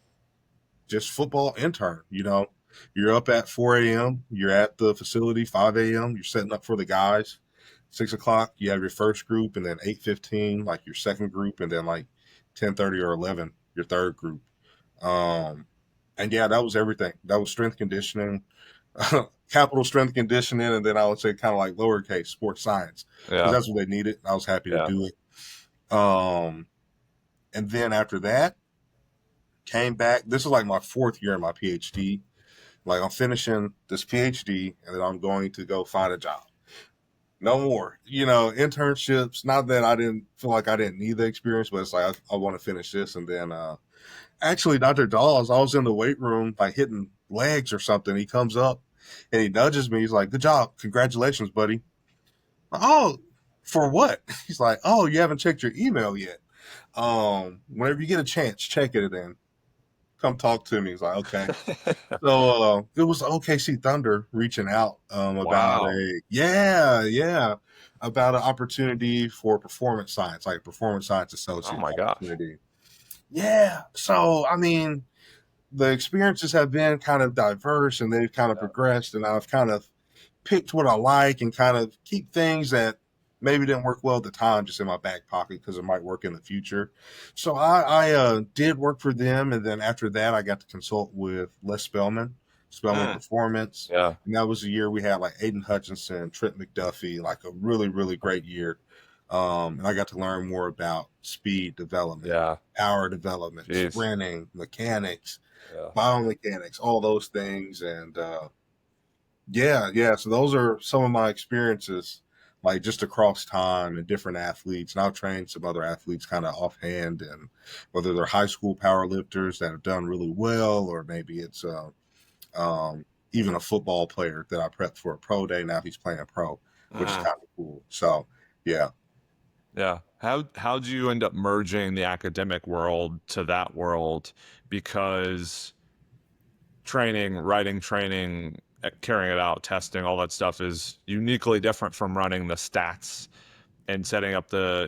just football intern. You're up at 4 a.m. You're at the facility 5 a.m. You're setting up for the guys. 6 o'clock, you have your first group, and then 8:15, like your second group, and then like 10:30 or 11, your third group. Um, and yeah, that was everything. That was strength conditioning, capital strength conditioning, and then I would say kind of like lowercase sports science because Yeah. that's what they needed. I was happy to Yeah. do it. And then after that, came back. This is like my fourth year in my PhD. Like, I'm finishing this PhD, and then I'm going to go find a job. No more, internships. Not that I didn't feel like I didn't need the experience, but it's like I want to finish this. And then actually, Dr. Dawes, I was in the weight room like hitting legs or something. He comes up and he nudges me. He's like, "Good job, congratulations, buddy." Oh, for what? He's like, "Oh, you haven't checked your email yet. Whenever you get a chance, check it, and then come talk to me." He's like, "Okay." So it was OKC Thunder reaching out about Wow. a yeah, about an opportunity for performance science, like performance science Oh associate my gosh. opportunity. Yeah. So I mean, the experiences have been kind of diverse, and they've kind of Yeah. progressed, and I've kind of picked what I like and kind of keep things that maybe didn't work well at the time just in my back pocket because it might work in the future. So I did work for them, and then after that, I got to consult with Les Spellman Mm. Performance, Yeah. and that was the year we had like Aiden Hutchinson, Trent McDuffie, like a really really great year. And I got to learn more about speed development, Yeah. power development, Jeez. sprinting, mechanics, Yeah. biomechanics, all those things. And yeah, yeah. So those are some of my experiences, like just across time and different athletes. And I've trained some other athletes kind of offhand, and whether they're high school power lifters that have done really well, or maybe it's even a football player that I prepped for a pro day. Now he's playing pro, which is Mm. kind of cool. So yeah. Yeah. How'd you end up merging the academic world to that world? Because training, writing training, carrying it out, testing, all that stuff is uniquely different from running the stats and setting up the,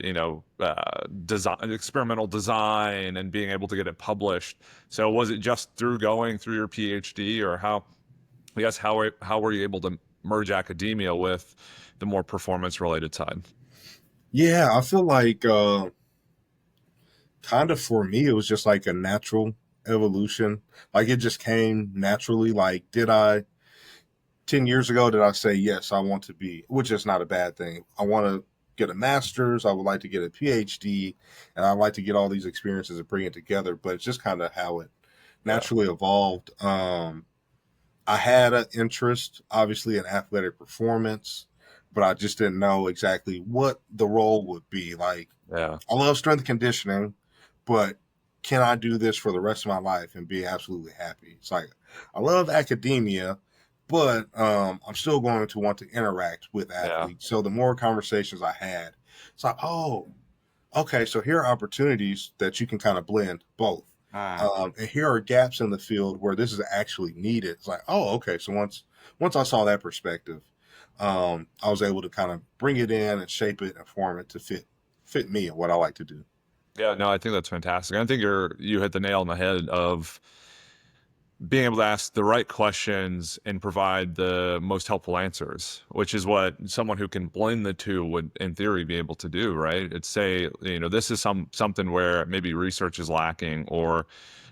design, experimental design and being able to get it published. So was it just through going through your PhD, or I guess, how were you able to merge academia with the more performance related side? Yeah, I feel like kind of for me, it was just like a natural evolution. Like it just came naturally. Like, 10 years ago, did I say, yes, I want to be, which is not a bad thing. I want to get a master's. I would like to get a PhD, and I'd like to get all these experiences and bring it together. But it's just kind of how it Yeah. naturally evolved. I had an interest, obviously, in athletic performance, but I just didn't know exactly what the role would be. Like, Yeah. I love strength conditioning, but can I do this for the rest of my life and be absolutely happy? It's like, I love academia, but I'm still going to want to interact with Yeah. athletes. So the more conversations I had, it's like, oh, okay, so here are opportunities that you can kind of blend both. Mm. And here are gaps in the field where this is actually needed. It's like, oh, okay. So once I saw that perspective, I was able to kind of bring it in and shape it and form it to fit me and what I like to do. Yeah, no, I think that's fantastic. I think you hit the nail on the head of being able to ask the right questions and provide the most helpful answers, which is what someone who can blend the two would, in theory, be able to do, right? It's say, this is something where maybe research is lacking, or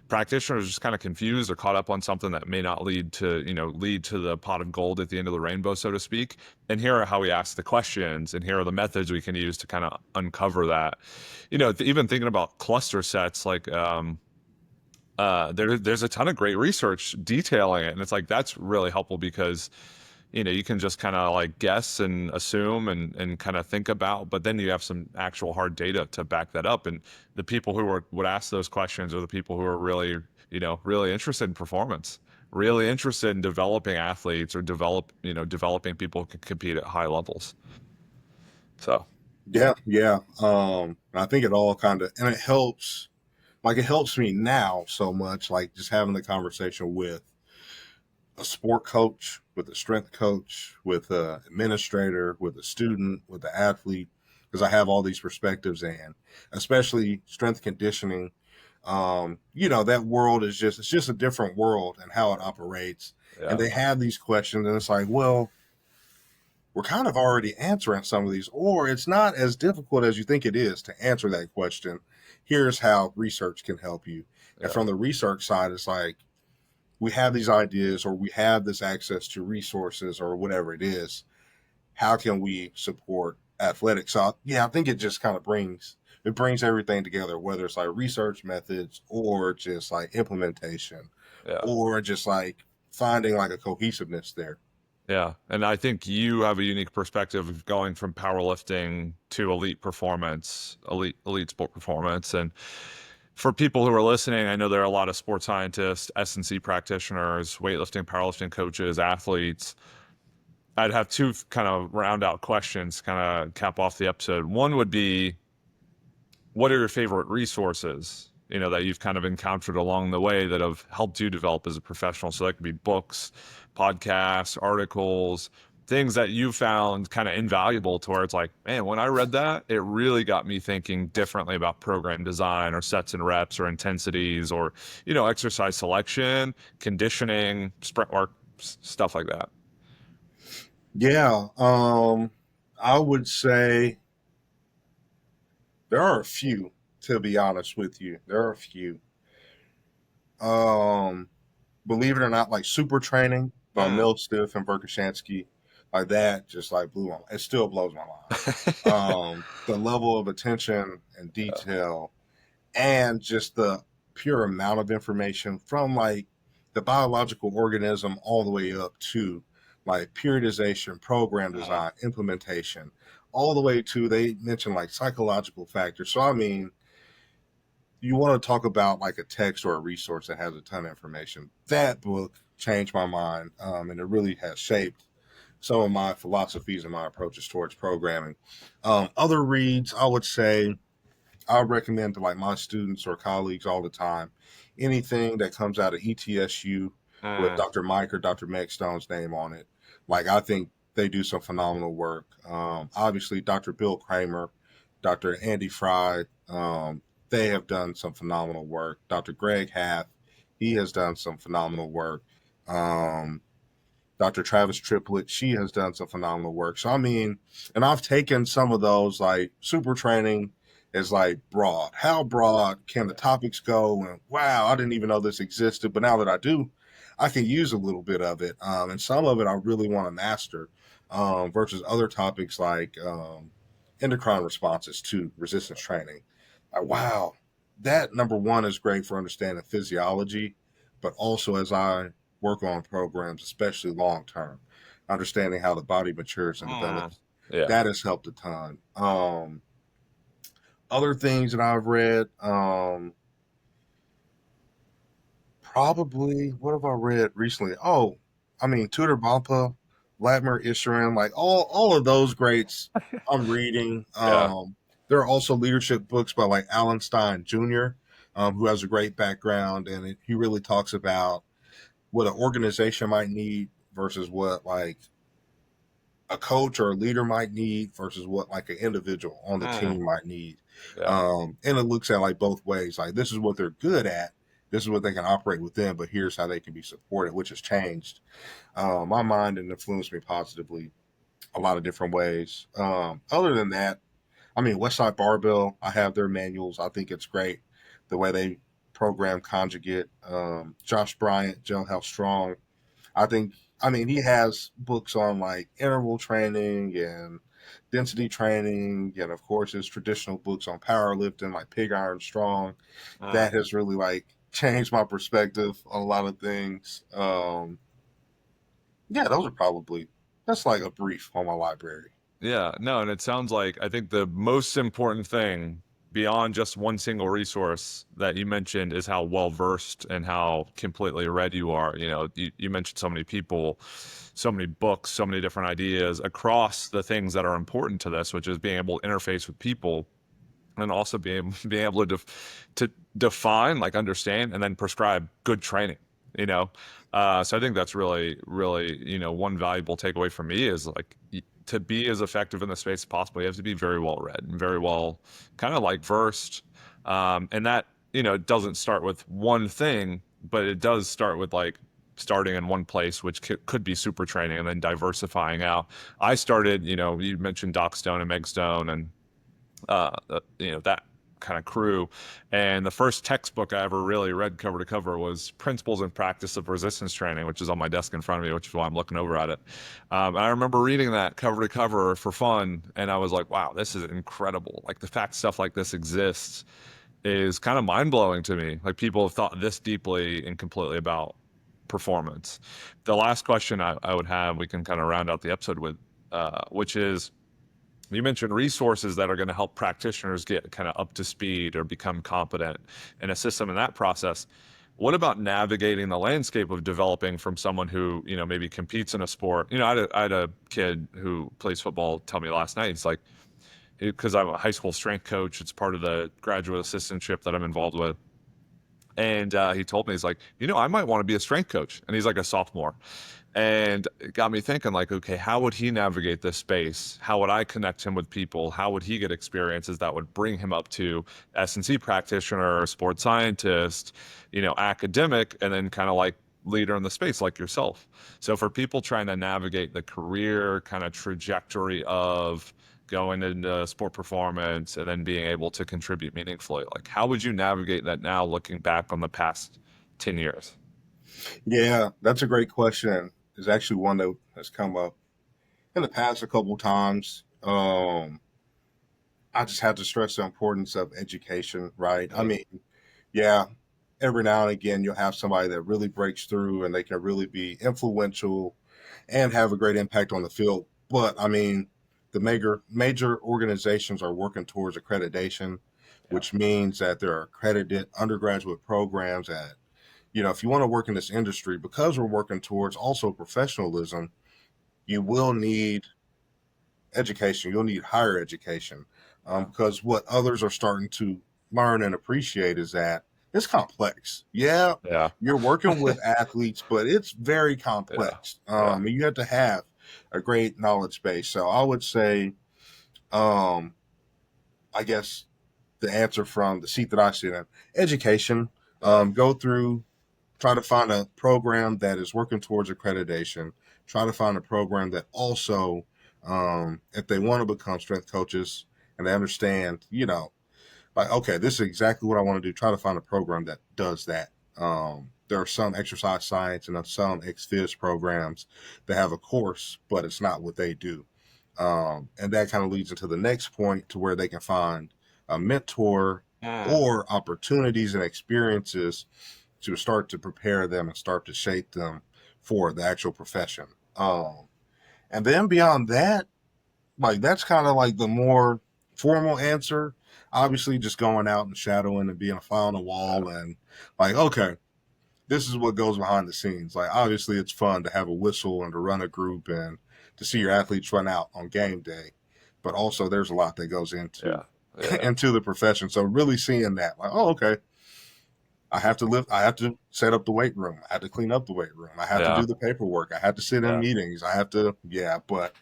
practitioners are just kind of confused or caught up on something that may not lead to the pot of gold at the end of the rainbow, so to speak. And here are how we ask the questions, and here are the methods we can use to kind of uncover that. Even thinking about cluster sets, like there's a ton of great research detailing it, and it's like that's really helpful because you can just kind of like guess and assume and kind of think about, but then you have some actual hard data to back that up. And the people who would ask those questions are the people who are really, really interested in performance, really interested in developing athletes or developing people who can compete at high levels. So, Yeah, yeah. I think it all kind of, and it helps. Like it helps me now so much. Like just having the conversation with a sport coach, with a strength coach, with a administrator, with a student, with the athlete, because I have all these perspectives, and especially strength conditioning. That world is just, it's just a different world and how it operates. And yeah, they have these questions, and it's like, well, we're kind of already answering some of these, or it's not as difficult as you think it is to answer that question. Here's how research can help you. And yeah, from the research side, it's like we have these ideas or we have this access to resources or whatever it is. How can we support athletics? So yeah, I think it just kind of brings everything together, whether it's like research methods or just like implementation yeah. or just like finding like a cohesiveness there. Yeah, and I think you have a unique perspective of going from powerlifting to elite performance, elite sport performance. And for people who are listening, I know there are a lot of sports scientists, S&C practitioners, weightlifting, powerlifting coaches, athletes. I'd have two kind of round out questions, kind of cap off the episode. One would be, what are your favorite resources, that you've kind of encountered along the way that have helped you develop as a professional? So that could be books, podcasts, articles, things that you found kind of invaluable to where it's like, man, when I read that, it really got me thinking differently about program design or sets and reps or intensities or, exercise selection, conditioning, sprint work, stuff like that. Yeah, I would say there are a few, to be honest with you. There are a few. Um, Believe it or not, like super training by Mm. Milstiff and Verkashansky, like that just like blew my it still blows my mind. The level of attention and Yeah. detail and just the pure amount of information from like the biological organism all the way up to like periodization, program Mm. design, implementation, all the way to they mentioned like psychological factors. So I mean, you want to talk about like a text or a resource that has a ton of information. That book changed my mind, and it really has shaped some of my philosophies and my approaches towards programming. Other reads, I would say, I recommend to like my students or colleagues all the time. Anything that comes out of ETSU with Mm. Dr. Mike or Dr. Meg Stone's name on it, like I think they do some phenomenal work. Obviously, Dr. Bill Kramer, Dr. Andy Fry, they have done some phenomenal work. Dr. Greg Hath, he has done some phenomenal work. Um, Dr. Travis Triplett, she has done some phenomenal work. So I mean, and I've taken some of those like super training is like broad. How broad can the topics go? And wow, I didn't even know this existed, but now that I do, I can use a little bit of it. And some of it I really want to master. Versus other topics like endocrine responses to resistance training. Wow, that number one is great for understanding physiology, but also as I work on programs, especially long term, understanding how the body matures and Mm. develops. Yeah. That has helped a ton. Other things that I've read, probably what have I read recently? Oh, I mean Tudor Bampa, Vladimir Isharin, like all of those greats I'm reading. Yeah. There are also leadership books by like Alan Stein Jr., who has a great background, and he really talks about what an organization might need versus what like a coach or a leader might need versus what like an individual on the Mm. team might need. Yeah. And it looks at like both ways. Like this is what they're good at. This is what they can operate within, but here's how they can be supported, which has changed my mind and influenced me positively a lot of different ways. Other than that, I mean, Westside Barbell, I have their manuals. I think it's great the way they program conjugate. Josh Bryant, Joe How Strong, I think, I mean, he has books on like interval training and density training, and of course, his traditional books on powerlifting, like Pig Iron Strong. Mm. That has really like changed my perspective on a lot of things. Yeah, those are probably. That's like a brief on my library. Yeah, no, and it sounds like I think the most important thing beyond just one single resource that you mentioned is how well versed and how completely read you are. You know, you mentioned so many people, so many books, so many different ideas across the things that are important to this, which is being able to interface with people and also being able to define, like understand, and then prescribe good training. You know, so I think that's really one valuable takeaway for me is like to be as effective in the space as possible, you have to be very well read and very well kind of like versed, and that doesn't start with one thing, but it does start with like starting in one place, which could be super training, and then diversifying out. I started, you mentioned Doc Stone and Meg Stone and that kind of crew. And the first textbook I ever really read cover to cover was Principles and Practice of Resistance Training, which is on my desk in front of me, which is why I'm looking over at it. And I remember reading that cover to cover for fun, and I was like, wow, this is incredible. Like the fact stuff like this exists is kind of mind blowing to me. Like people have thought this deeply and completely about performance. The last question I would have, we can kind of round out the episode with, which is, you mentioned resources that are going to help practitioners get kind of up to speed or become competent and assist them in that process. What about navigating the landscape of developing from someone who, maybe competes in a sport? I had a kid who plays football tell me last night, it's like, because I'm a high school strength coach, it's part of the graduate assistantship that I'm involved with. And he told me, he's like, I might want to be a strength coach. And he's like a sophomore. And it got me thinking, like, okay, how would he navigate this space? How would I connect him with people? How would he get experiences that would bring him up to S&C practitioner, sports scientist, academic, and then kind of like leader in the space like yourself? So for people trying to navigate the career kind of trajectory of going into sport performance and then being able to contribute meaningfully, like how would you navigate that now looking back on the past 10 years? Yeah, that's a great question. It's actually one that has come up in the past a couple times. I just have to stress the importance of education, right? I Yeah. mean, yeah, every now and again you'll have somebody that really breaks through and they can really be influential and have a great impact on the field. But I mean, the major organizations are working towards accreditation, Yeah. which means that there are accredited undergraduate programs that, if you want to work in this industry, because we're working towards also professionalism, you will need education. You'll need higher education, Yeah. because what others are starting to learn and appreciate is that it's complex. Yeah, Yeah. you're working with athletes, but it's very Yeah. complex. Yeah. And you have to have a great knowledge base. So I would say, um, I guess the answer from the seat that I sit in, education. Yeah. Go through, try to find a program that is working towards accreditation. Try to find a program that also, if they want to become strength coaches and they understand, like, okay, this is exactly what I want to do. Try to find a program that does that. There are some exercise science and some ex-phys programs that have a course, but it's not what they do. And that kind of leads into the next point to where they can find a mentor Mm. or opportunities and experiences to start to prepare them and start to shape them for the actual profession. And then beyond that, like that's kind of like the more formal answer. Obviously, just going out and shadowing and being a fly on the Yeah. wall and like, okay, this is what goes behind the scenes. Like, obviously, it's fun to have a whistle and to run a group and to see your athletes run out on game day, but also there's a lot that goes into Yeah. Yeah. into the profession. So really seeing that, like, oh, okay, I have to live. I have to set up the weight room. I have to clean up the weight room. I have to Yeah. do the paperwork. I have to sit in Yeah. meetings. I have to, yeah. But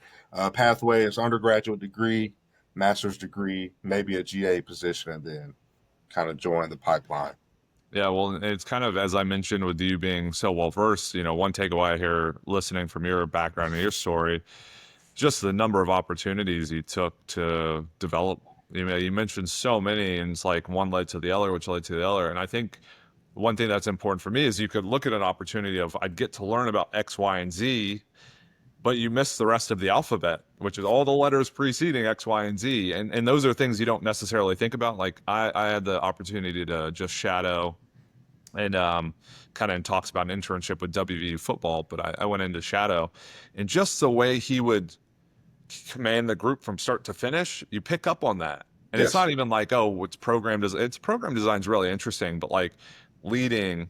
pathway is undergraduate degree, master's degree, maybe a GA position, and then kind of join the pipeline. Yeah, well, it's kind of as I mentioned with you being so well versed, one takeaway here listening from your background and your story, just the number of opportunities you took to develop. You mentioned so many, and it's like one led to the other, which led to the other. And I think one thing that's important for me is you could look at an opportunity of I'd get to learn about X, Y, and Z, but you miss the rest of the alphabet, which is all the letters preceding X, Y, and Z. And those are things you don't necessarily think about. Like I had the opportunity to just shadow and kind of talks about an internship with WVU football. But I went into shadow, and just the way he would command the group from start to finish, you pick up on that. And it's Yes. not even like, oh, it's program design's really interesting, but like leading,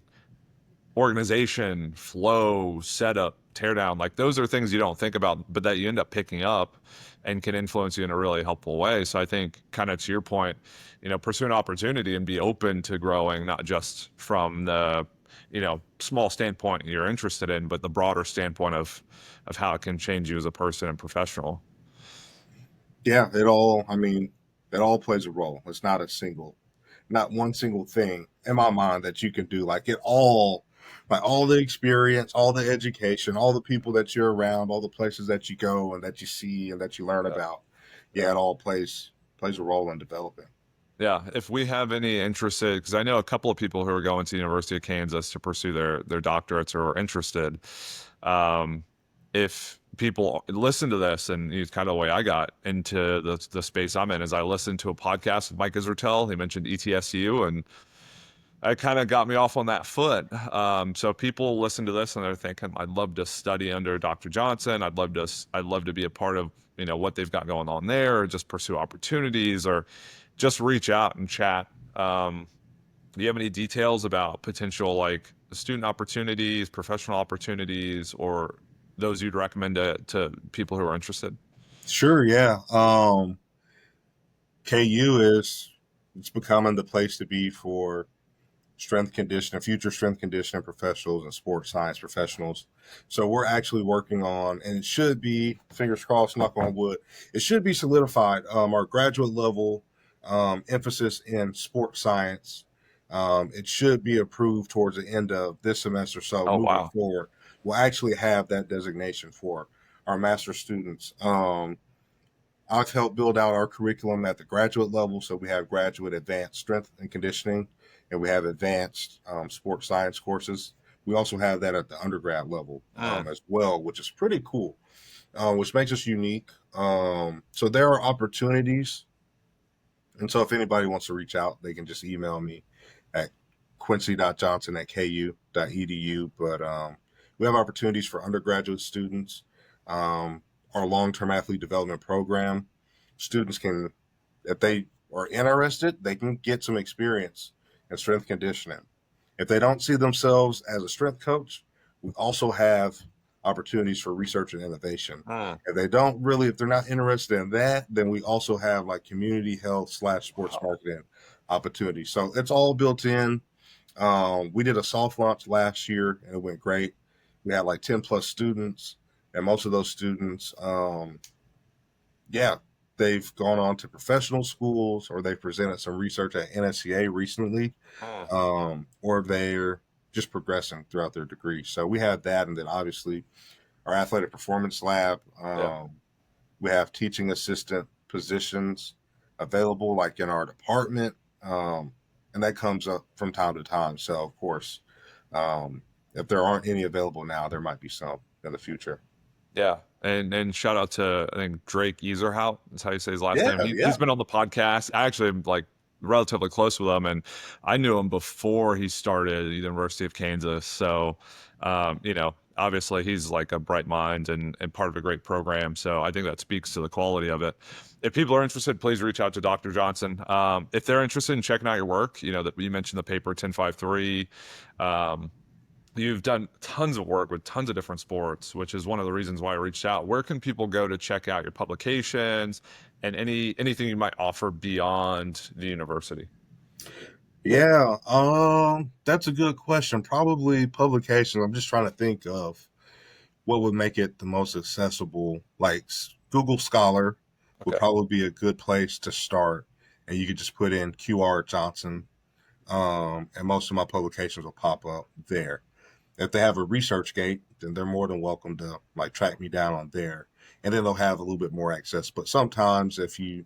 organization, flow, setup, teardown, like those are things you don't think about, but that you end up picking up and can influence you in a really helpful way. So I think, kind of to your point, pursue an opportunity and be open to growing, not just from the, small standpoint you're interested in, but the broader standpoint of how it can change you as a person and professional. Yeah, it all, I mean, it all plays a role. It's not a single, not one single thing in my mind that you can do. Like it all, like all the experience, all the education, all the people that you're around, all the places that you go and that you see and that you learn Yeah. about. Yeah, Yeah. it all plays a role in developing. Yeah, if we have any interested, because I know a couple of people who are going to the University of Kansas to pursue their doctorates or are interested. Um, if people listen to this, and it's kind of the way I got into the space I'm in, is I listened to a podcast with Mike Israetel. He mentioned ETSU, and it kind of got me off on that foot. So people listen to this and they're thinking, I'd love to study under Dr. Johnson. I'd love to be a part of, what they've got going on there, or just pursue opportunities, or just reach out and chat. Do you have any details about potential like student opportunities, professional opportunities, or those you'd recommend to people who are interested? Sure, yeah. KU is it's becoming the place to be for strength conditioning, future strength conditioning professionals and sports science professionals. So we're actually working on, and it should be, fingers crossed, knock on wood, it should be solidified. Our graduate level emphasis in sports science, it should be approved towards the end of this semester. So Oh, moving wow. forward, we'll actually have that designation for our master students. I've helped build out our curriculum at the graduate level. So we have graduate advanced strength and conditioning, and we have advanced sports science courses. We also have that at the undergrad level Mm. as well, which is pretty cool, which makes us unique. So there are opportunities. And so if anybody wants to reach out, they can just email me at quincy.johnson@ku.edu. But we have opportunities for undergraduate students. Our long-term athlete development program, students can, if they are interested, they can get some experience in strength conditioning. If they don't see themselves as a strength coach, we also have opportunities for research and innovation. Mm. If they don't really, if they're not interested in that, then we also have like community health / sports Wow. marketing opportunities. So it's all built in. We did a soft launch last year and it went great. We had like 10 plus students, and most of those students, yeah, they've gone on to professional schools or they've presented some research at NSCA recently, Mm. or they're just progressing throughout their degree. So we have that, and then obviously our athletic performance lab. Yeah. We have teaching assistant positions available, like in our department, and that comes up from time to time. So of course, um, if there aren't any available now, there might be some in the future. Yeah. And shout out to, I think, Drake Easerhout. That's how you say his last Yeah, name. He's yeah. been on the podcast. I actually am like relatively close with him, and I knew him before he started at the University of Kansas. So, obviously he's like a bright mind and part of a great program. So I think that speaks to the quality of it. If people are interested, please reach out to Dr. Johnson. If they're interested in checking out your work, that you mentioned the paper 1053. You've done tons of work with tons of different sports, which is one of the reasons why I reached out. Where can people go to check out your publications and anything you might offer beyond the university? Yeah, that's a good question. Probably publication. I'm just trying to think of what would make it the most accessible. Like Google Scholar would Okay. probably be a good place to start, and you could just put in QR Johnson, and most of my publications will pop up there. If they have a research gate, then they're more than welcome to like track me down on there, and then they'll have a little bit more access. But sometimes if you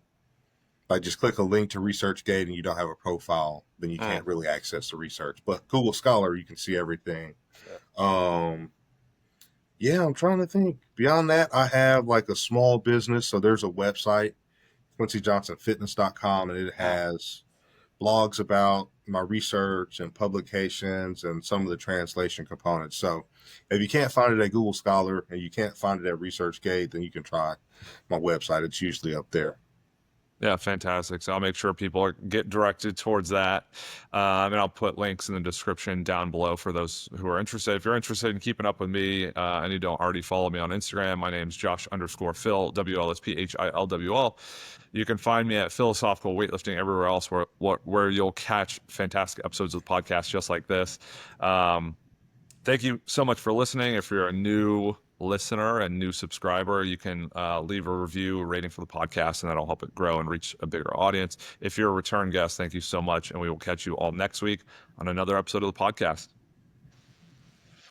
like just click a link to ResearchGate and you don't have a profile, then you Mm. can't really access the research. But Google Scholar, you can see everything. Yeah. Um, yeah, I'm trying to think. Beyond that, I have like a small business. So there's a website, QuincyJohnsonFitness.com, and it Mm. has blogs about my research and publications and some of the translation components. So if you can't find it at Google Scholar and you can't find it at ResearchGate, then you can try my website. It's usually up there. Yeah, fantastic. So I'll make sure people get directed towards that. And I'll put links in the description down below for those who are interested. If you're interested in keeping up with me and you don't already follow me on Instagram, my name's Josh_Phil, WLSPHILWL. You can find me at Philosophical Weightlifting everywhere else where you'll catch fantastic episodes of the podcast just like this. Thank you so much for listening. If you're a new listener and new subscriber, you can leave a review, a rating for the podcast, and that'll help it grow and reach a bigger audience. If you're a return guest, thank you so much, and we will catch you all next week on another episode of the podcast.